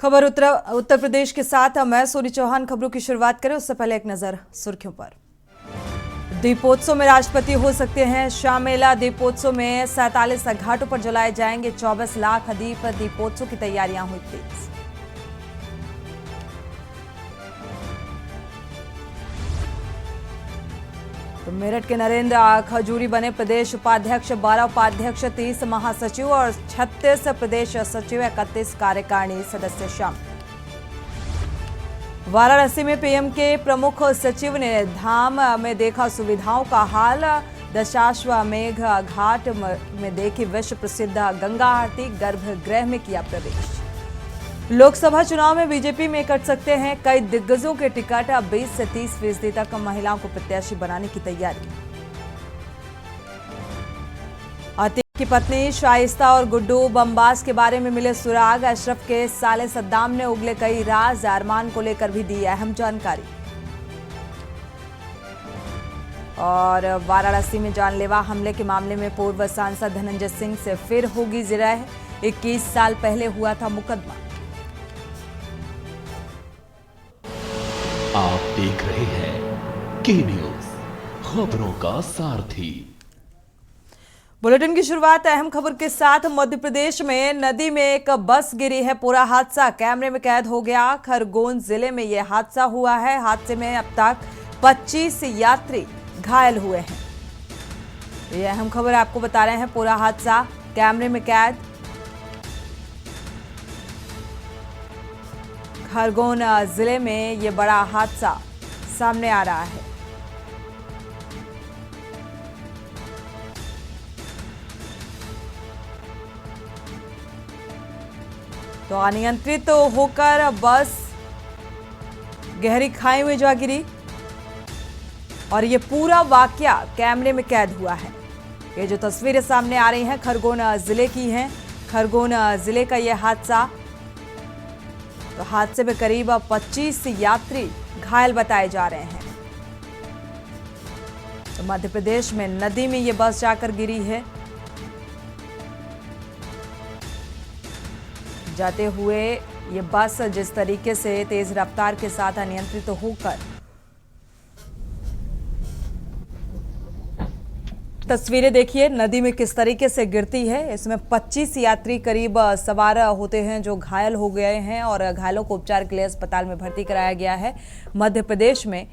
खबर उत्तर प्रदेश के साथ मैं सोनी चौहान। खबरों की शुरुआत करें उससे पहले एक नजर सुर्खियों पर। दीपोत्सव में राष्ट्रपति हो सकते हैं शामिल। दीपोत्सव में 47 घाटों पर जलाए जाएंगे 24 लाख दीप। दीपोत्सव की तैयारियां हुई तेज। तो मेरठ के नरेंद्र खजूरी बने प्रदेश उपाध्यक्ष। 12 उपाध्यक्ष, 30 महासचिव और 36 प्रदेश सचिव, 31 कार्यकारिणी सदस्य शामिल। वाराणसी में पीएम के प्रमुख सचिव ने धाम में देखा सुविधाओं का हाल। दशाश्वमेध घाट में देखी विश्व प्रसिद्ध गंगा आरती। गर्भगृह में किया प्रवेश। लोकसभा चुनाव में बीजेपी में कट सकते हैं कई दिग्गजों के टिकट। 20 से 30% तक महिलाओं को प्रत्याशी बनाने की तैयारी। अतीक की पत्नी शाइस्ता और गुड्डू बमबाज के बारे में मिले सुराग। अशरफ के साले सद्दाम ने उगले कई राज। अरमान को लेकर भी दी अहम जानकारी। और वाराणसी में जानलेवा हमले के मामले में पूर्व सांसद धनंजय सिंह से फिर होगी जिरह। 21 साल पहले हुआ था मुकदमा। आप देख रहे हैं के न्यूज, खबरों का सारथी। बुलेटिन की शुरुआत अहम खबर के साथ। मध्य प्रदेश में नदी में एक बस गिरी है। पूरा हादसा कैमरे में कैद हो गया। खरगोन जिले में यह हादसा हुआ है। हादसे में अब तक 25 यात्री घायल हुए हैं। यह अहम खबर आपको बता रहे हैं। पूरा हादसा कैमरे में कैद। खरगोन जिले में यह बड़ा हादसा सामने आ रहा है। तो अनियंत्रित होकर बस गहरी खाई में जा गिरी और ये पूरा वाकया कैमरे में कैद हुआ है। ये जो तस्वीरें सामने आ रही हैं खरगोन जिले की हैं। खरगोन जिले का यह हादसा। तो हादसे में करीब 25 यात्री घायल बताए जा रहे हैं। तो मध्य प्रदेश में नदी में यह बस जाकर गिरी है। जाते हुए ये बस जिस तरीके से तेज रफ्तार के साथ अनियंत्रित होकर तस्वीरें देखिए नदी में किस तरीके से गिरती है। इसमें 25 यात्री करीब सवार होते हैं जो घायल हो गए हैं और घायलों को उपचार के लिए अस्पताल में भर्ती कराया गया है। मध्य प्रदेश में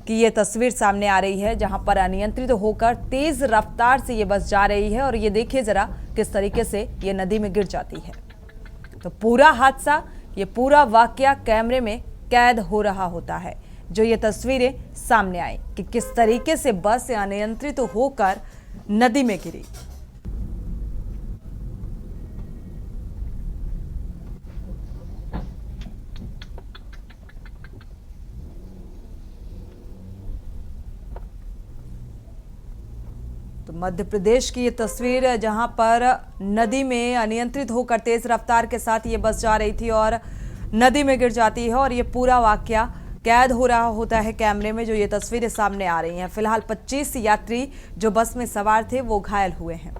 की ये तस्वीर सामने आ रही है जहां पर अनियंत्रित होकर तेज रफ्तार से ये बस जा रही है और ये देखिए जरा किस तरीके से ये नदी में गिर जाती है। तो पूरा हादसा, ये पूरा वाकया कैमरे में कैद हो रहा होता है। जो ये तस्वीरें सामने आई कि किस तरीके से बस अनियंत्रित होकर नदी में गिरी। तो मध्य प्रदेश की ये तस्वीर जहां पर नदी में अनियंत्रित होकर तेज रफ्तार के साथ ये बस जा रही थी और नदी में गिर जाती है और ये पूरा वाकया कैद हो रहा होता है कैमरे में। जो ये तस्वीरें सामने आ रही हैं। फिलहाल 25 यात्री जो बस में सवार थे वो घायल हुए हैं।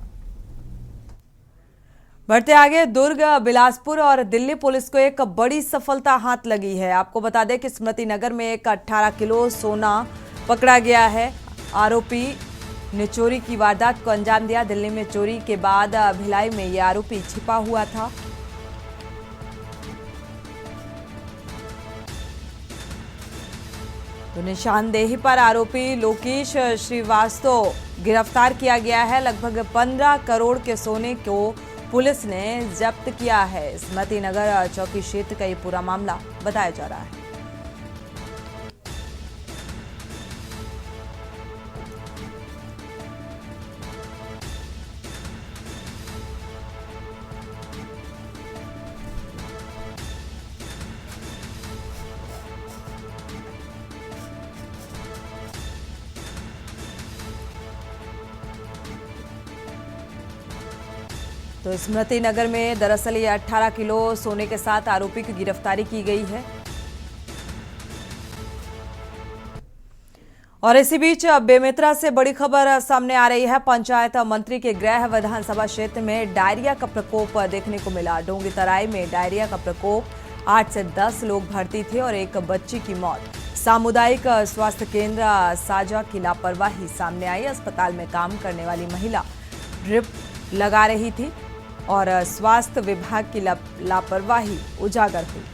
बढ़ते आगे, दुर्ग, बिलासपुर और दिल्ली पुलिस को एक बड़ी सफलता हाथ लगी है। आपको बता दें कि स्मृति नगर में एक 18 किलो सोना पकड़ा गया है। आरोपी ने चोरी की वारदात को अंजाम दिया। दिल्ली में चोरी के बाद भिलाई में यह आरोपी छिपा हुआ था। तो निशानदेही पर आरोपी लोकेश श्रीवास्तव गिरफ्तार किया गया है। लगभग 15 करोड़ के सोने को पुलिस ने जब्त किया है। स्मृति नगर चौकी क्षेत्र का ये पूरा मामला बताया जा रहा है। तो स्मृति नगर में दरअसल ये 18 किलो सोने के साथ आरोपी की गिरफ्तारी की गई है। और इसी बीच बेमेतरा से बड़ी खबर सामने आ रही है। पंचायत मंत्री के गृह विधानसभा क्षेत्र में डायरिया का प्रकोप देखने को मिला। डोंगी तराई में डायरिया का प्रकोप 8 से 10 लोग भर्ती थे और एक बच्ची की मौत। सामुदायिक स्वास्थ्य केंद्र साजा की लापरवाही सामने आई। अस्पताल में काम करने वाली महिला ड्रिप लगा रही थी और स्वास्थ्य विभाग की लापरवाही उजागर हुई।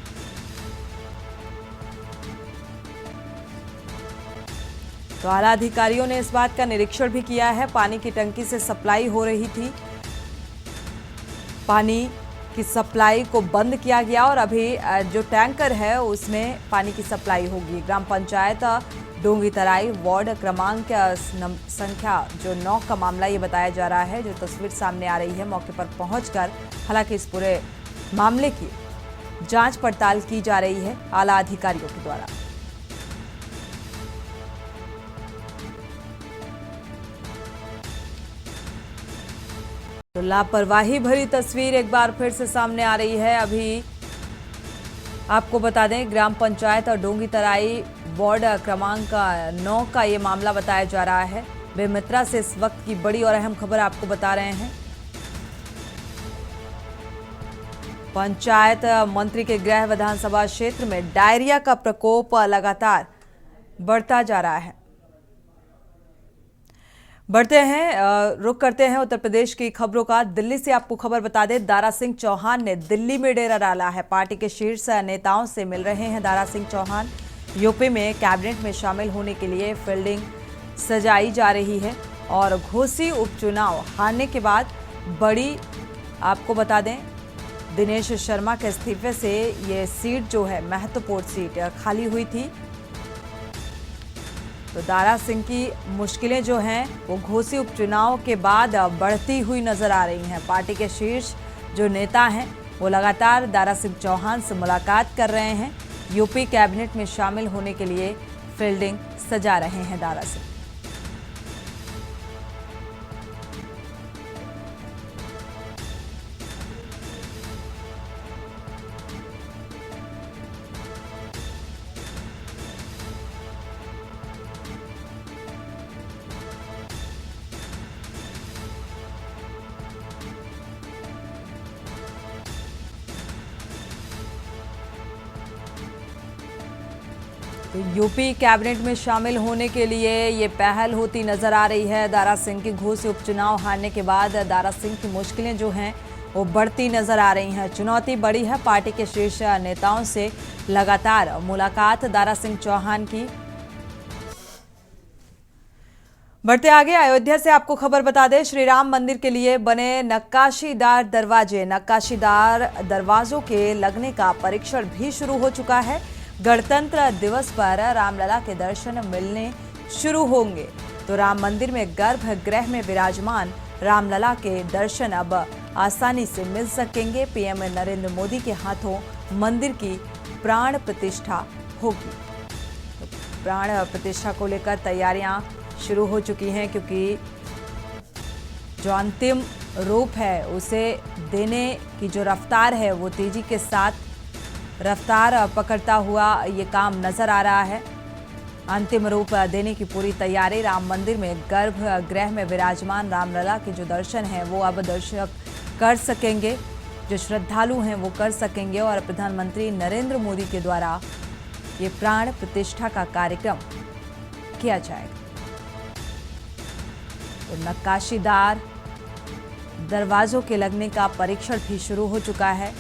तो आला अधिकारियों ने इस बात का निरीक्षण भी किया है। पानी की टंकी से सप्लाई हो रही थी, पानी की सप्लाई को बंद किया गया और अभी जो टैंकर है उसमें पानी की सप्लाई होगी। ग्राम पंचायत डोंगीतराई वार्ड क्रमांक संख्या जो 9 का मामला ये बताया जा रहा है। जो तस्वीर सामने आ रही है, मौके पर पहुंचकर हालांकि इस पूरे मामले की जांच पड़ताल की जा रही है आला अधिकारियों के द्वारा। तो लापरवाही भरी तस्वीर एक बार फिर से सामने आ रही है। अभी आपको बता दें, ग्राम पंचायत और डोंगीतराई वार्ड क्रमांक 9 का ये मामला बताया जा रहा है। बेमित्रा से इस वक्त की बड़ी और अहम खबर आपको बता रहे हैं। पंचायत मंत्री के गृह विधानसभा क्षेत्र में डायरिया का प्रकोप लगातार बढ़ता जा रहा है। बढ़ते हैं, रुक करते हैं उत्तर प्रदेश की खबरों का। दिल्ली से आपको खबर बता दें, दारा सिंह चौहान ने दिल्ली में डेरा डाला है। पार्टी के शीर्ष नेताओं से मिल रहे हैं दारा सिंह चौहान। यूपी में कैबिनेट में शामिल होने के लिए फील्डिंग सजाई जा रही है और घोसी उपचुनाव हारने के बाद बड़ी, आपको बता दें, दिनेश शर्मा के इस्तीफे से ये सीट जो है महत्वपूर्ण सीट खाली हुई थी। तो दारा सिंह की मुश्किलें जो हैं वो घोसी उपचुनाव के बाद बढ़ती हुई नजर आ रही हैं। पार्टी के शीर्ष जो नेता हैं वो लगातार दारा सिंह चौहान से मुलाकात कर रहे हैं। यूपी कैबिनेट में शामिल होने के लिए फील्डिंग सजा रहे हैं दारा सिंह। तो यूपी कैबिनेट में शामिल होने के लिए ये पहल होती नजर आ रही है। दारा सिंह की घोसी उपचुनाव हारने के बाद दारा सिंह की मुश्किलें जो हैं वो बढ़ती नजर आ रही हैं। चुनौती बड़ी है। पार्टी के शीर्ष नेताओं से लगातार मुलाकात दारा सिंह चौहान की। बढ़ते आगे, अयोध्या से आपको खबर बता दें, श्री राम मंदिर के लिए बने नक्काशीदार दरवाजों के लगने का परीक्षण भी शुरू हो चुका है। गणतंत्र दिवस पर रामलला के दर्शन मिलने शुरू होंगे। तो राम मंदिर में गर्भगृह में विराजमान रामलला के दर्शन अब आसानी से मिल सकेंगे। पीएम नरेंद्र मोदी के हाथों मंदिर की प्राण प्रतिष्ठा होगी। तो प्राण प्रतिष्ठा को लेकर तैयारियां शुरू हो चुकी हैं, क्योंकि जो अंतिम रूप है उसे देने की जो रफ्तार है वो तेजी के साथ रफ्तार पकड़ता हुआ ये काम नजर आ रहा है। अंतिम रूप देने की पूरी तैयारी। राम मंदिर में गर्भगृह में विराजमान रामलला के जो दर्शन हैं वो अब दर्शक कर सकेंगे, जो श्रद्धालु हैं वो कर सकेंगे और प्रधानमंत्री नरेंद्र मोदी के द्वारा ये प्राण प्रतिष्ठा का कार्यक्रम किया जाएगा। तो नक्काशीदार दरवाजों के लगने का परीक्षण भी शुरू हो चुका है।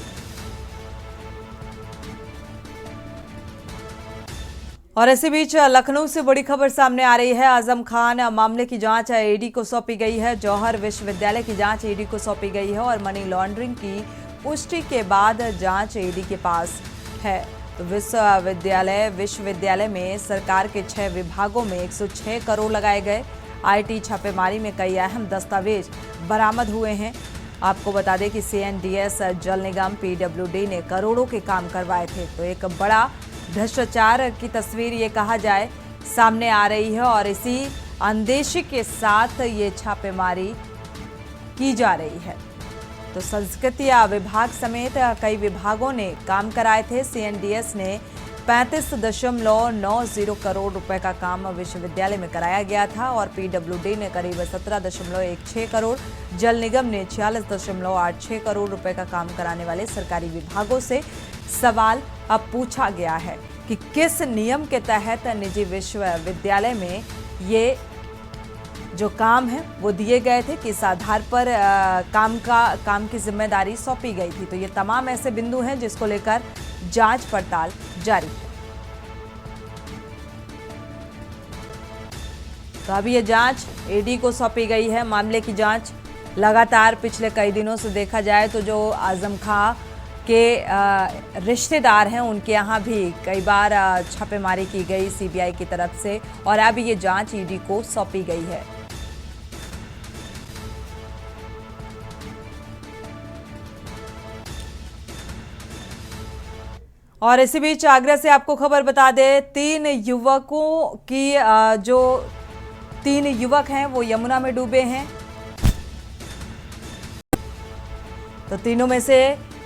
और इसी बीच लखनऊ से बड़ी खबर सामने आ रही है। आजम खान मामले की जांच ईडी को सौंपी गई है। जौहर विश्वविद्यालय की जांच ईडी को सौंपी गई है और मनी लॉन्ड्रिंग की पुष्टि के बाद जांच ईडी के पास है। तो विश्वविद्यालय में सरकार के 6 विभागों में 106 करोड़ लगाए गए। आईटी छापेमारी में कई अहम दस्तावेज बरामद हुए हैं। आपको बता दें कि सीएनडीएस, जल निगम, पीडब्ल्यूडी ने करोड़ों के काम करवाए थे। तो एक बड़ा भ्रष्टाचार की तस्वीर ये कहा जाए सामने आ रही है और इसी अंदेशे के साथ ये छापेमारी की जा रही है। तो संस्कृति विभाग समेत कई विभागों ने काम कराए थे। सीएनडीएस ने 35.90 करोड़ रुपए का काम विश्वविद्यालय में कराया गया था और पीडब्ल्यूडी ने करीब 17.16 करोड़, जल निगम ने 46.86 करोड़ रुपए का काम कराने वाले सरकारी विभागों से सवाल अब पूछा गया है कि किस नियम के तहत निजी विश्वविद्यालय में ये जो काम है वो दिए गए थे, किस आधार पर काम की जिम्मेदारी सौंपी गई थी। तो ये तमाम ऐसे बिंदु हैं जिसको लेकर जांच पड़ताल जारी है। तो अभी ये जांच ईडी को सौंपी गई है। मामले की जांच लगातार पिछले कई दिनों से देखा जाए तो जो आजम खां के रिश्तेदार हैं उनके यहाँ भी कई बार छापेमारी की गई सीबीआई की तरफ से, और अब ये जांच ईडी को सौंपी गई है। और इसी बीच आगरा से आपको खबर बता दें, तीन युवक हैं वो यमुना में डूबे हैं। तो तीनों में से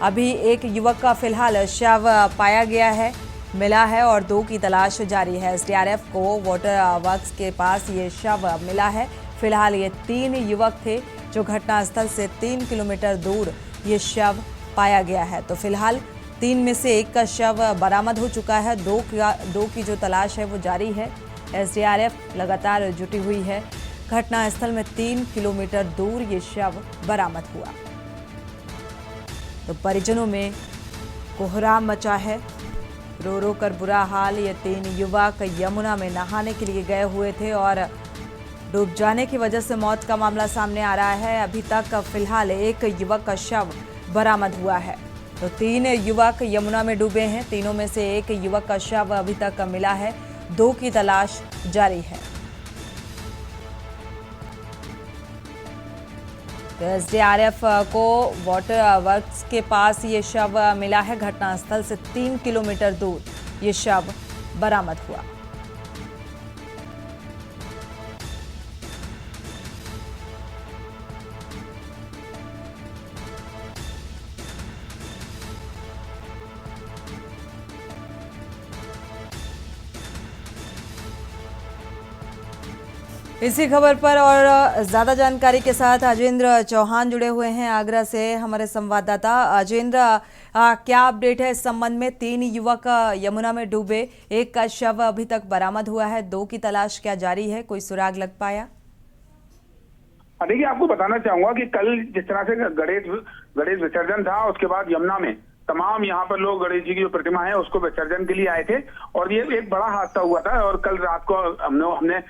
अभी एक युवक का फिलहाल शव पाया गया है, मिला है, और दो की तलाश जारी है। एसडीआरएफ को वाटर वर्क्स के पास ये शव मिला है। फिलहाल ये तीन युवक थे जो घटनास्थल से 3 किलोमीटर दूर ये शव पाया गया है। तो फिलहाल तीन में से एक का शव बरामद हो चुका है, दो की जो तलाश है वो जारी है। एसडीआरएफ लगातार जुटी हुई है। घटनास्थल में 3 किलोमीटर दूर ये शव बरामद हुआ। तो परिजनों में कोहराम मचा है, रो रो कर बुरा हाल। ये तीन युवक यमुना में नहाने के लिए गए हुए थे और डूब जाने की वजह से मौत का मामला सामने आ रहा है। अभी तक फिलहाल एक युवक का शव बरामद हुआ है। तो तीन युवक यमुना में डूबे हैं, तीनों में से एक युवक का शव अभी तक मिला है, दो की तलाश जारी है। तो एसडीआरएफ को वाटर वर्क्स के पास ये शव मिला है। घटनास्थल से 3 किलोमीटर दूर ये शव बरामद हुआ। इसी खबर पर और ज्यादा जानकारी के साथ अजेंद्र चौहान जुड़े हुए हैं आगरा से, हमारे संवाददाता। अजेंद्र, क्या अपडेट है इस संबंध में? 3 युवक यमुना में डूबे, एक का शव अभी तक बरामद हुआ है, 2 की तलाश क्या जारी है? कोई सुराग लग पाया? देखिए, आपको बताना चाहूंगा कि कल जिस तरह से गणेश विसर्जन था, उसके बाद यमुना में तमाम यहाँ पर लोग गणेश जी की जो प्रतिमा है उसको विसर्जन के लिए आए थे, और ये एक बड़ा हादसा हुआ था। और कल रात को हमने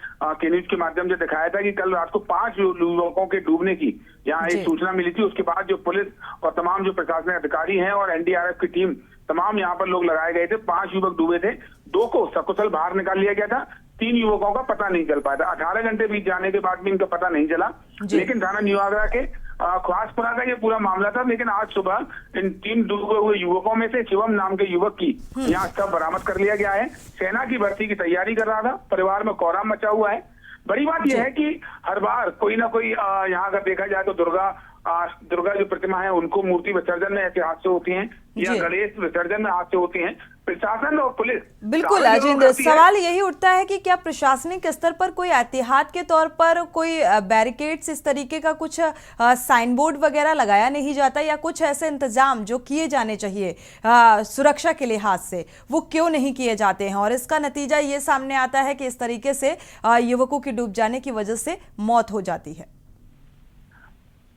के न्यूज के माध्यम से दिखाया था कि कल रात को 5 युवकों के डूबने की यहाँ एक सूचना मिली थी। उसके बाद जो पुलिस और तमाम जो प्रशासनिक अधिकारी हैं और एनडीआरएफ की टीम, तमाम यहाँ पर लोग लगाए गए थे। 5 युवक डूबे थे, 2 को सकुशल बाहर निकाल लिया गया था, 3 युवकों का पता नहीं चल पाया था। 18 घंटे बीत जाने के बाद भी इनका पता नहीं चला। लेकिन थाना न्यू आगरा के ख्वासपुरा का ये पूरा मामला था। लेकिन आज सुबह इन 3 डूबे हुए युवकों में से शिवम नाम के युवक की यहाँ शव बरामद कर लिया गया है। सेना की भर्ती की तैयारी कर रहा था, परिवार में कोहराम मचा हुआ है। बड़ी बात यह है कि हर बार कोई ना कोई यहाँ अगर देखा जाए तो दुर्गा जो प्रतिमा है उनको मूर्ति विसर्जन में ऐसे हादसे होते हैं, या गणेश विसर्जन में हादसे होते हैं। प्रशासन और पुलिस बिल्कुल अजेंद्र, सवाल यही उठता है कि क्या प्रशासनिक स्तर पर कोई एहतियात के तौर पर कोई बैरिकेड्स इस तरीके का कुछ साइन बोर्ड वगैरह लगाया नहीं जाता, या कुछ ऐसे इंतजाम जो किए जाने चाहिए सुरक्षा के लिहाज से वो क्यों नहीं किए जाते हैं? और इसका नतीजा ये सामने आता है कि इस तरीके से युवकों की डूब जाने की वजह से मौत हो जाती है।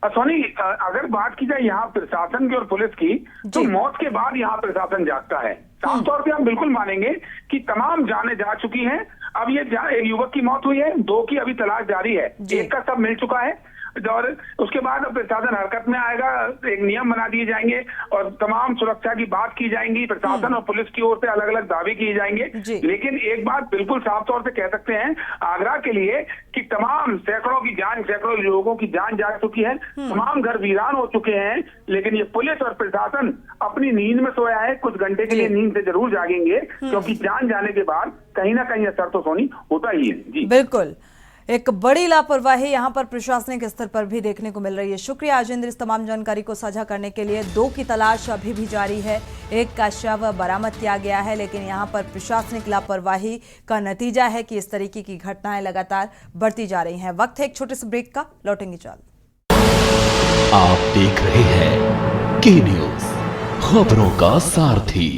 सोनी, अगर बात की जाए यहाँ प्रशासन की और पुलिस की, तो मौत के बाद यहाँ प्रशासन जागता है। साफ तौर पे हम बिल्कुल मानेंगे कि तमाम जानें जा चुकी हैं। अब ये एक युवक की मौत हुई है, 2 की अभी तलाश जारी है, 1 का सब मिल चुका है। और उसके बाद प्रशासन हरकत में आएगा, एक नियम बना दिए जाएंगे और तमाम सुरक्षा की बात की जाएंगी। प्रशासन और पुलिस की ओर से अलग अलग दावे किए जाएंगे। लेकिन एक बात बिल्कुल साफ तौर से कह सकते हैं आगरा के लिए कि तमाम सैकड़ों लोगों की जान जा चुकी है, तमाम घर वीरान हो चुके हैं। लेकिन ये पुलिस और प्रशासन अपनी नींद में सोया है। कुछ घंटे के लिए नींद से जरूर जागेंगे, क्योंकि जान जाने के बाद कहीं ना कहीं असर तो सोनी होता ही है। जी बिल्कुल, एक बड़ी लापरवाही यहाँ पर प्रशासनिक स्तर पर भी देखने को मिल रही है। शुक्रिया अजेंद्र इस तमाम जानकारी को साझा करने के लिए। 2 की तलाश अभी भी जारी है, 1 का शव बरामद किया गया है, लेकिन यहाँ पर प्रशासनिक लापरवाही का नतीजा है कि इस तरीके की घटनाएं लगातार बढ़ती जा रही हैं। वक्त है एक छोटे से ब्रेक का, लौटेंगे जल्द। आप देख रहे हैं के न्यूज। खबरों का सारथी।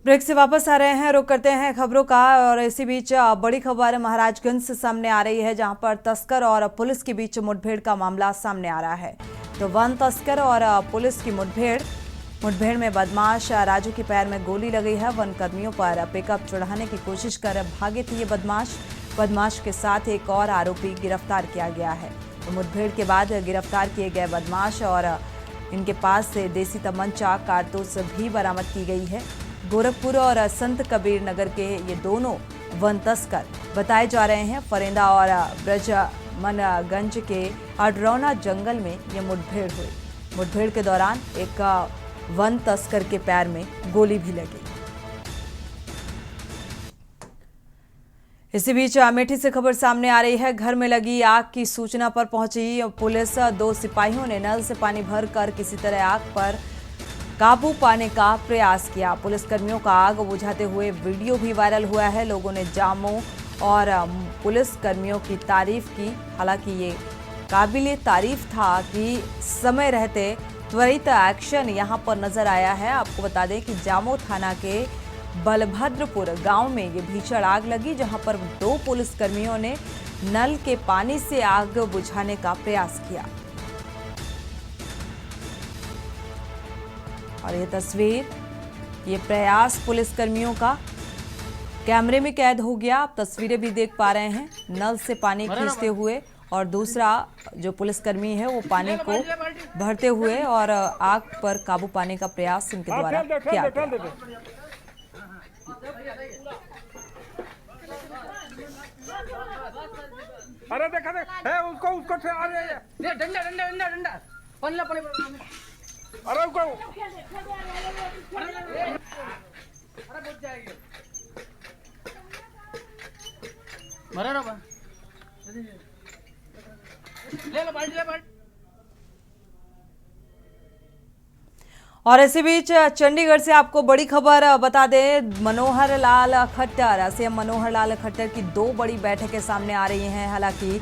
ब्रेक से वापस आ रहे हैं, रुक करते हैं खबरों का। और इसी बीच बड़ी खबर महाराजगंज से सामने आ रही है, जहां पर तस्कर और पुलिस के बीच मुठभेड़ का मामला सामने आ रहा है। तो वन तस्कर और पुलिस की मुठभेड़ में बदमाश राजू के पैर में गोली लगी है। वन कर्मियों पर पिकअप चढ़ाने की कोशिश कर भागे थे ये बदमाश के साथ एक और आरोपी गिरफ्तार किया गया है। तो मुठभेड़ के बाद गिरफ्तार किए गए बदमाश और इनके पास से देसी तमंचा कारतूस भी बरामद की गई है। गोरखपुर और संत कबीर नगर के ये दोनों वन तस्कर बताए जा रहे हैं। फरेंदा और ब्रजमनगंज के अडरौना जंगल में ये मुठभेड़ हुई। मुठभेड़ के दौरान एक वन तस्कर के पैर में गोली भी लगी। इसी बीच अमेठी से खबर सामने आ रही है। घर में लगी आग की सूचना पर पहुंची पुलिस। 2 सिपाहियों ने नल से पानी भरकर किसी तरह आग पर काबू पाने का प्रयास किया। पुलिसकर्मियों का आग बुझाते हुए वीडियो भी वायरल हुआ है। लोगों ने जामों और पुलिसकर्मियों की तारीफ की। हालांकि ये काबिले तारीफ था कि समय रहते त्वरित एक्शन यहां पर नजर आया है। आपको बता दें कि जामो थाना के बलभद्रपुर गांव में ये भीषण आग लगी, जहां पर 2 पुलिसकर्मियों ने नल के पानी से आग बुझाने का प्रयास किया। और ये तस्वीर, ये प्रयास पुलिसकर्मियों का कैमरे में कैद हो गया। आप तस्वीरें भी देख पा रहे हैं, नल से पानी खींचते हुए और दूसरा जो पुलिसकर्मी है वो पानी को भरते हुए और आग पर काबू पाने का प्रयास इनके द्वारा किया गया। अरे देखा देख है उसको अरे डंडा डंडा डंडा डंडा पनला पानी अरे उसको अरे बुझ जाएगी मरा रहा ले लो बाल्टी। और इसी बीच चंडीगढ़ से आपको बड़ी खबर बता दें। मनोहर लाल खट्टर, सीएम मनोहर लाल खट्टर की 2 बड़ी बैठकें सामने आ रही हैं। हालांकि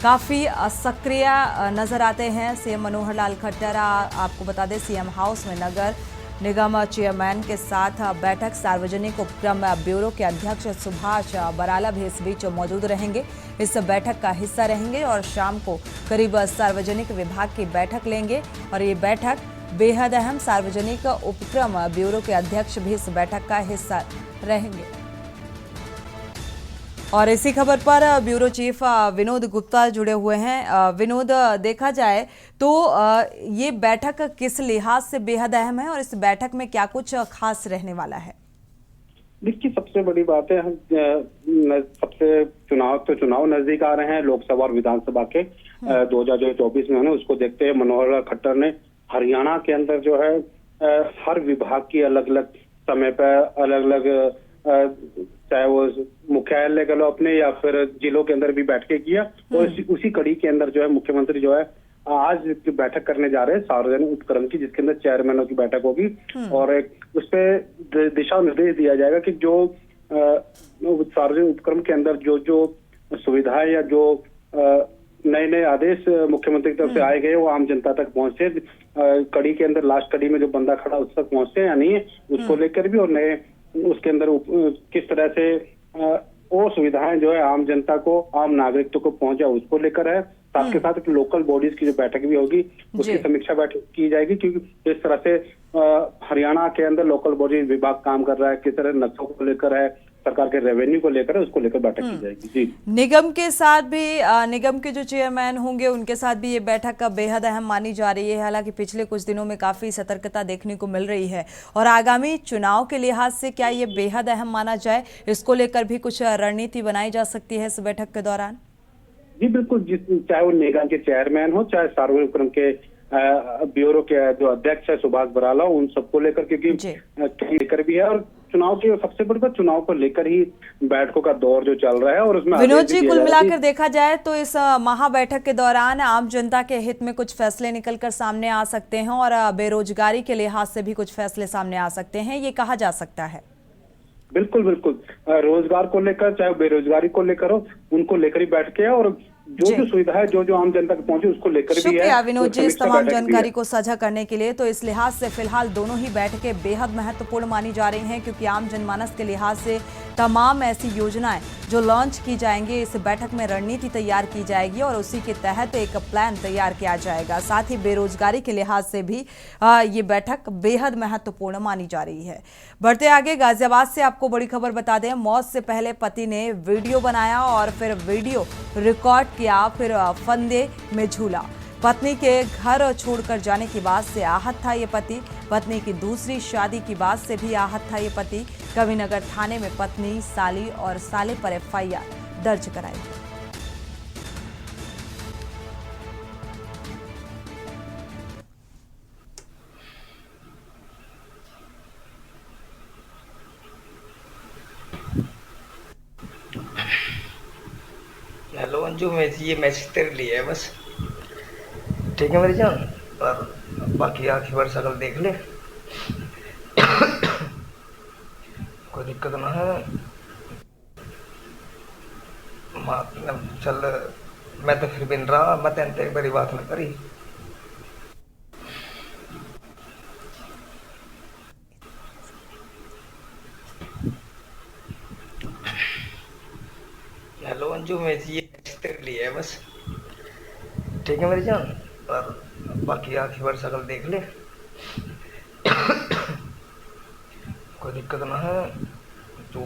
काफ़ी सक्रिय नजर आते हैं सीएम मनोहर लाल खट्टर। आपको बता दें सीएम हाउस में नगर निगम चेयरमैन के साथ बैठक। सार्वजनिक उपक्रम ब्यूरो के अध्यक्ष सुभाष बराला भी इस बीच मौजूद रहेंगे, इस बैठक का हिस्सा रहेंगे और शाम को करीब सार्वजनिक विभाग की बैठक लेंगे। और ये बैठक बेहद अहम, सार्वजनिक उपक्रम ब्यूरो के अध्यक्ष भी इस बैठक का हिस्सा रहेंगे। और इसी खबर पर ब्यूरो चीफ विनोद गुप्ता जुड़े हुए हैं। विनोद, देखा जाए तो ये बैठक किस लिहाज से बेहद अहम है और इस बैठक में क्या कुछ खास रहने वाला है? देखिए, सबसे बड़ी बात है, सबसे चुनाव नजदीक आ रहे हैं, लोकसभा और विधानसभा के 2024 में है। उसको देखते हुए मनोहर लाल खट्टर ने हरियाणा के अंदर जो है हर विभाग की अलग अलग समय पर अलग अलग, चाहे वो मुख्यालय कह लो अपने या फिर जिलों के अंदर भी बैठकें किया। और उसी कड़ी के अंदर जो है मुख्यमंत्री जो है आज बैठक करने जा रहे हैं सार्वजनिक उपक्रम की, जिसके अंदर चेयरमैनों की बैठक होगी और उस पर दिशा निर्देश दिया जाएगा कि जो सार्वजनिक उपक्रम के अंदर जो सुविधाएं या जो नए आदेश मुख्यमंत्री की तरफ से आए गए वो आम जनता तक पहुंचे। कड़ी के अंदर लास्ट कड़ी में जो बंदा खड़ा उस तक पहुंचते या नहीं, उसको लेकर भी, और नए उसके अंदर किस तरह से वो सुविधाएं जो है आम जनता को, आम नागरिकों को पहुंचा, उसको लेकर है। साथ के साथ लोकल बॉडीज की जो बैठक भी होगी उसकी समीक्षा बैठक की जाएगी, क्योंकि इस तरह से हरियाणा के अंदर लोकल बॉडीज विभाग काम कर रहा है, किस तरह नक्शों को लेकर है, सरकार के रेवेन्यू को लेकर है, उसको लेकर बैठक की जाएगी। जी, निगम के साथ भी, निगम के जो चेयरमैन होंगे उनके साथ भी ये बैठक बेहद अहम मानी जा रही है। हालांकि पिछले कुछ दिनों में काफी सतर्कता देखने को मिल रही है और आगामी चुनाव के लिहाज से क्या ये बेहद अहम माना जाए, इसको लेकर भी कुछ रणनीति बनाई जा सकती है इस बैठक के दौरान? जी बिल्कुल, चाहे वो निगम के चेयरमैन हो, चाहे सार्वजनिक उपक्रम के ब्यूरो के जो अध्यक्ष है सुभाष बराला, उन सबको लेकर, क्योंकि लेकर भी है और चुनाव की सबसे बड़ी बात चुनाव को लेकर ही बैठकों का दौर जो चल रहा है। और उसमें विनोद जी, कुल मिलाकर देखा जाए तो इस महाबैठक के दौरान आम जनता के हित में कुछ फैसले निकलकर सामने आ सकते हैं और बेरोजगारी के लिहाज से भी कुछ फैसले सामने आ सकते हैं, ये कहा जा सकता है। बिल्कुल बिल्कुल, रोजगार को लेकर चाहे बेरोजगारी को लेकर हो, उनको लेकर ही बैठ के, और जी। जो सुविधाएं जो आम जनता तक पहुंचे उसको लेकर भी है। शुक्रिया विनोद जी इस समीक्षा तमाम बैठक भी है। जानकारी को साझा करने के लिए। तो इस लिहाज से फिलहाल दोनों ही बैठकें बेहद महत्वपूर्ण मानी जा रही हैं, क्योंकि आम जनमानस के लिहाज से तमाम ऐसी योजनाएं जो लॉन्च की जाएंगी, इस बैठक में रणनीति तैयार की जाएगी और उसी के तहत एक प्लान तैयार किया जाएगा। साथ ही बेरोजगारी के लिहाज से भी ये बैठक बेहद महत्वपूर्ण मानी जा रही है। बढ़ते आगे, गाजियाबाद से आपको बड़ी खबर बता दें, मौत से पहले पति ने वीडियो बनाया और फिर वीडियो रिकॉर्ड किया, फिर फंदे में झूला। पत्नी के घर छोड़कर जाने की बात से आहत था ये पति। पत्नी की दूसरी शादी की बात से भी आहत था ये पति। कविनगर थाने में पत्नी, साली और साले पर एफआईआर दर्ज कराई। हेलो अंजू, ये मैसेज तेरे लिए है बस, ठीक है मेरी जान। और बाकी आखिरी बार शकल देख ले, कोई दिक्कत ना है। चल मैं तो फिर बिन रहा, मैं तेन एक बारी बात ना करी। हेलो अंजू, ये मैसेज तेरे लिए है बस, ठीक है मेरी जान। और बाकी आखिरी बार शकल देख ले, कोई दिक्कत ना है। तो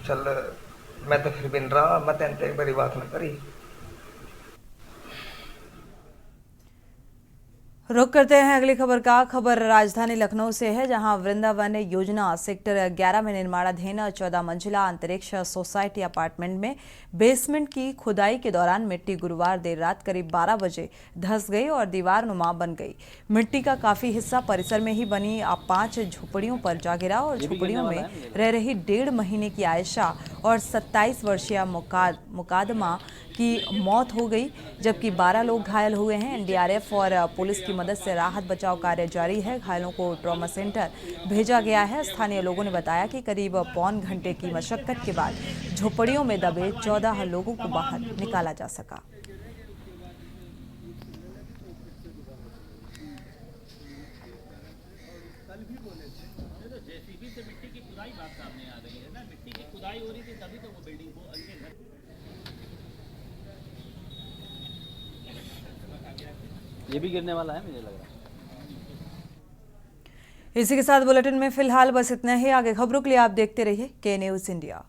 चल मैं तो फिर बिन रहा, मैं तेन एक बारी बात ना करी। रुक करते हैं अगली खबर का। खबर राजधानी लखनऊ से है, जहां वृंदावन योजना सेक्टर 11 में निर्माणाधीन 14 मंजिला अंतरिक्ष सोसाइटी अपार्टमेंट में बेसमेंट की खुदाई के दौरान मिट्टी गुरुवार देर रात करीब 12 बजे धंस गई और दीवार नुमा बन गई। मिट्टी का काफी हिस्सा परिसर में ही बनी 5 झोपड़ियों पर जा गिरा और झोपड़ियों में रह रही 1.5 महीने की आयशा और 27 वर्षीय मुकादमा की मौत हो गई, जबकि 12 लोग घायल हुए हैं। एनडीआरएफ और पुलिस की मदद से राहत बचाव कार्य जारी है। घायलों को ट्रॉमा सेंटर भेजा गया है। स्थानीय लोगों ने बताया कि करीब पौन घंटे की मशक्कत के बाद झोपड़ियों में दबे 14 लोगों को बाहर निकाला जा सका। ये भी गिरने वाला है, मुझे लग रहा है। इसी के साथ बुलेटिन में फिलहाल बस इतना ही। आगे खबरों के लिए आप देखते रहिए के न्यूज़ इंडिया।